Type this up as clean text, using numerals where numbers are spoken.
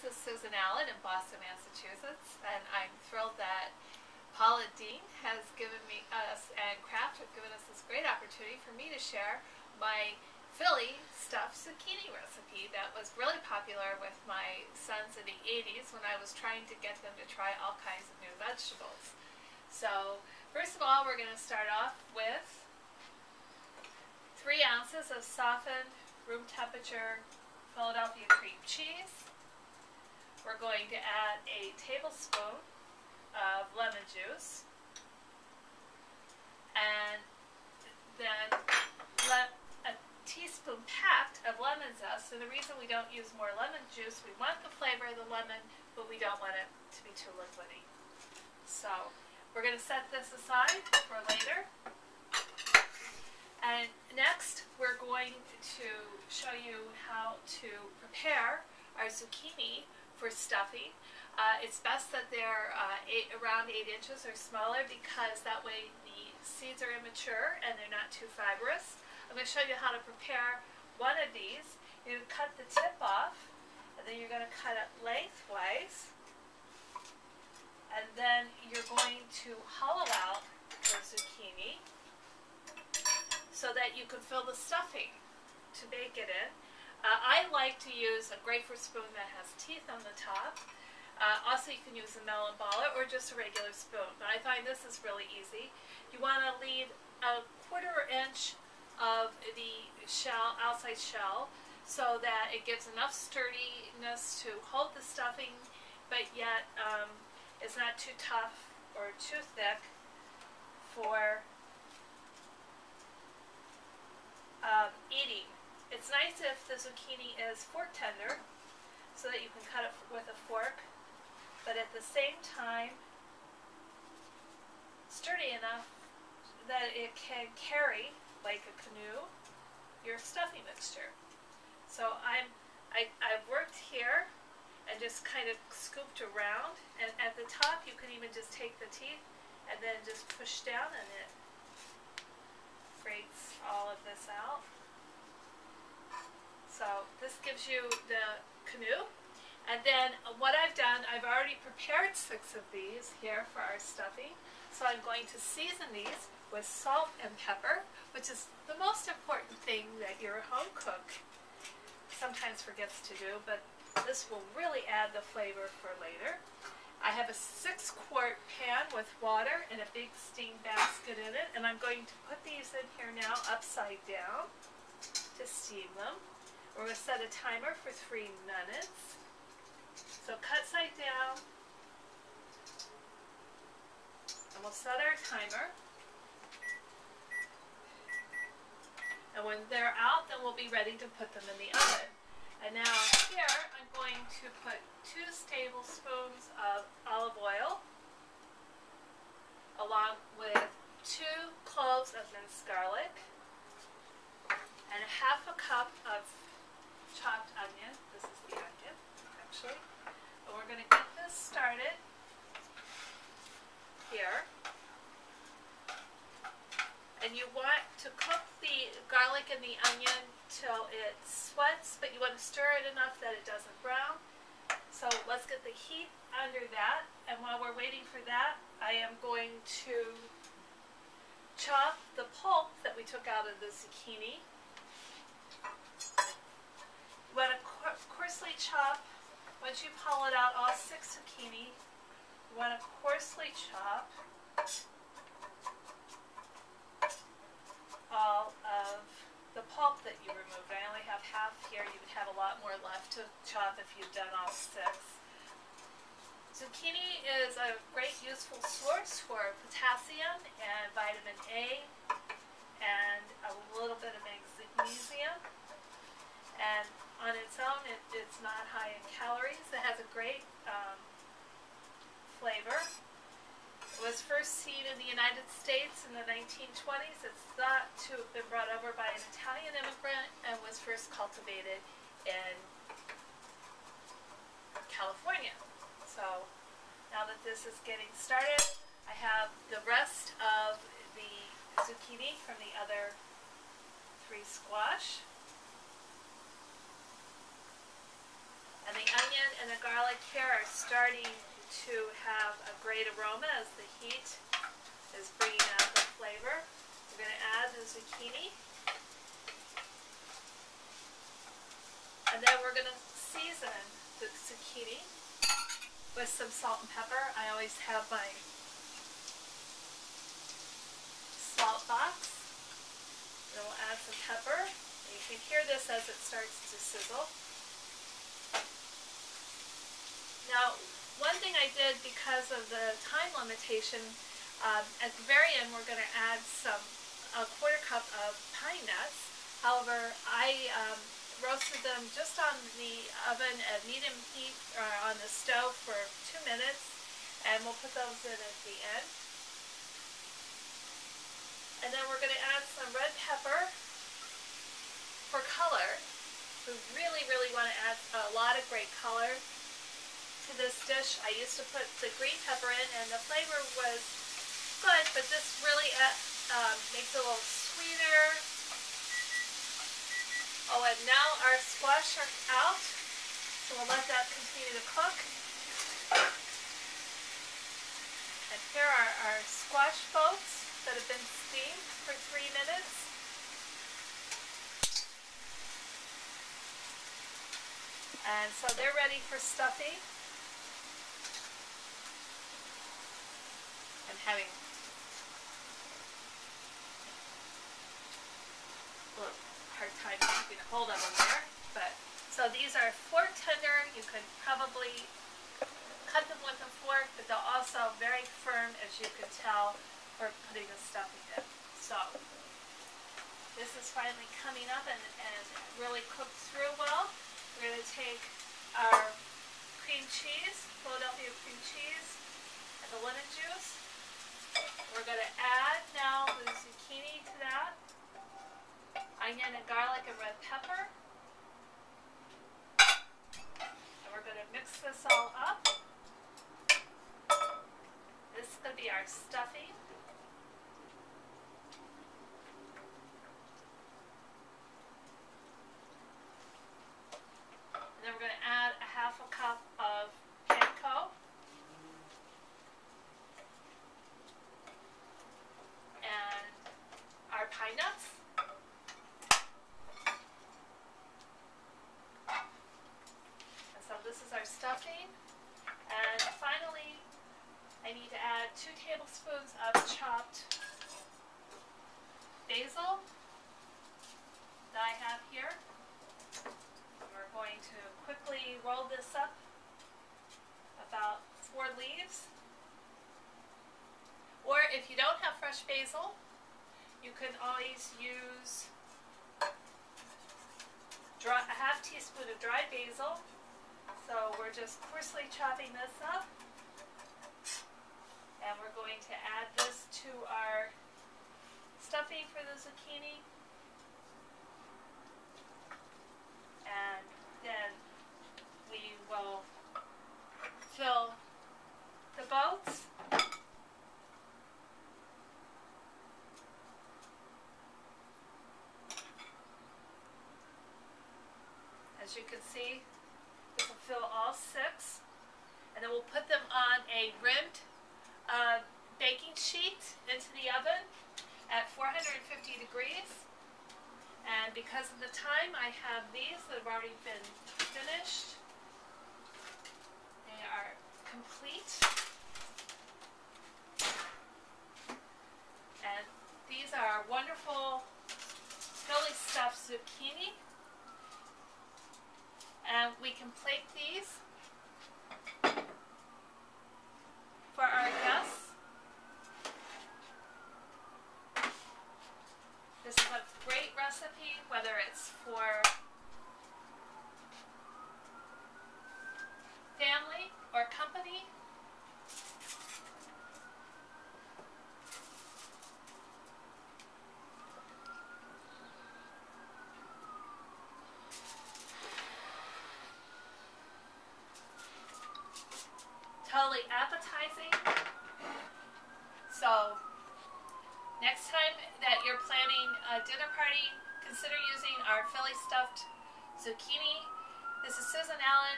This is Susan Allen in Boston, Massachusetts, and I'm thrilled that Paula Dean has given us and Kraft have given us this great opportunity for me to share my Philly stuffed zucchini recipe that was really popular with my sons in the 80s when I was trying to get them to try all kinds of new vegetables. So first of all, we're going to start off with 3 ounces of softened room temperature Philadelphia cream cheese. We're going to add a tablespoon of lemon juice, and then a teaspoon packed of lemon zest. And the reason we don't use more lemon juice, we want the flavor of the lemon, but we don't want it to be too liquidy. So we're going to set this aside for later. And next, we're going to show you how to prepare our zucchini for stuffing. It's best that they're around 8 inches or smaller, because that way the seeds are immature and they're not too fibrous. I'm going to show you how to prepare one of these. You cut the tip off, and then you're going to cut it lengthwise, and then you're going to hollow out the zucchini so that you can fill the stuffing to bake it in. I like to use a grapefruit spoon that has teeth on the top. Also, you can use a melon baller or just a regular spoon, but I find this is really easy. You want to leave a 1/4 inch of the shell, outside shell, so that it gives enough sturdiness to hold the stuffing, but yet it's not too tough or too thick for eating. It's nice if the zucchini is fork tender, so that you can cut it with a fork, but at the same time sturdy enough that it can carry, like a canoe, your stuffing mixture. So I've worked here and just kind of scooped around, and at the top you can even just take the teeth and then just push down, and it grates all of this out. So this gives you the canoe. And then what I've done, I've already prepared 6 of these here for our stuffing. So I'm going to season these with salt and pepper, which is the most important thing that your home cook sometimes forgets to do, but this will really add the flavor for later. I have a 6-quart pan with water and a big steam basket in it, and I'm going to put these in here now upside down to steam them. We're going to set a timer for 3 minutes. So cut side down, and we'll set our timer. And when they're out, then we'll be ready to put them in the oven. And now here, I'm going to put 2 tablespoons of olive oil, along with 2 cloves of minced garlic, and 1/2 cup of chopped onion. This is the onion, actually. And we're going to get this started here. And you want to cook the garlic and the onion till it sweats, but you want to stir it enough that it doesn't brown. So let's get the heat under that. And while we're waiting for that, I am going to chop the pulp that we took out of the zucchini. You want to coarsely chop, once you pull it out, all 6 zucchini, you want to coarsely chop all of the pulp that you removed. I only have half here. You would have a lot more left to chop if you've done all 6. Zucchini is a great useful source for potassium and vitamin A and a little bit of magnesium. And on its own, it's not high in calories. It has a great flavor. It was first seen in the United States in the 1920s. It's thought to have been brought over by an Italian immigrant and was first cultivated in California. So now that this is getting started, I have the rest of the zucchini from the other 3 squash. And the onion and the garlic here are starting to have a great aroma as the heat is bringing out the flavor. We're going to add the zucchini. And then we're going to season the zucchini with some salt and pepper. I always have my salt box. Then we'll add some pepper. You can hear this as it starts to sizzle. Now, one thing I did because of the time limitation, at the very end we're going to add a quarter cup of pine nuts. However, I roasted them just on the oven at medium heat or on the stove for 2 minutes, and we'll put those in at the end. And then we're going to add some red pepper for color. We really, really want to add a lot of great color to this dish. I used to put the green pepper in and the flavor was good, but this really makes it a little sweeter. Oh, and now our squash are out, so we'll let that continue to cook. And here are our squash boats that have been steamed for 3 minutes. And so they're ready for stuffing. I'm having a little hard time keeping a hold of them there. But so these are fork tender. You could probably cut them with a fork, but they're also very firm, as you can tell, for putting the stuffing in. So this is finally coming up and really cooked through well. We're going to take our cream cheese, Philadelphia cream cheese, and the lemon juice. We're going to add now the zucchini to that, onion and garlic and red pepper. And we're going to mix this all up. This is going to be our stuffing. And then we're going to add a half a cup of panko. And our pine nuts. And so this is our stuffing. And finally, I need to add 2 tablespoons of chopped basil that I have here. We're going to quickly roll this up, about 4 leaves. Or if you don't have fresh basil, you can always use a half teaspoon of dried basil. So we're just coarsely chopping this up. And we're going to add this to our stuffing for the zucchini. And then we will fill the boats. As you can see, this will fill all 6. And then we'll put them on a rimmed baking sheet into the oven at 450 degrees. And because of the time, I have these that have already been finished. They are complete. And these are wonderful Philly stuffed zucchini. And we can plate these for our guests. This is a great recipe, whether it's for family or company. Totally appetizing. So next time that you're planning a dinner party, consider using our Philly stuffed zucchini. This is Susan Allen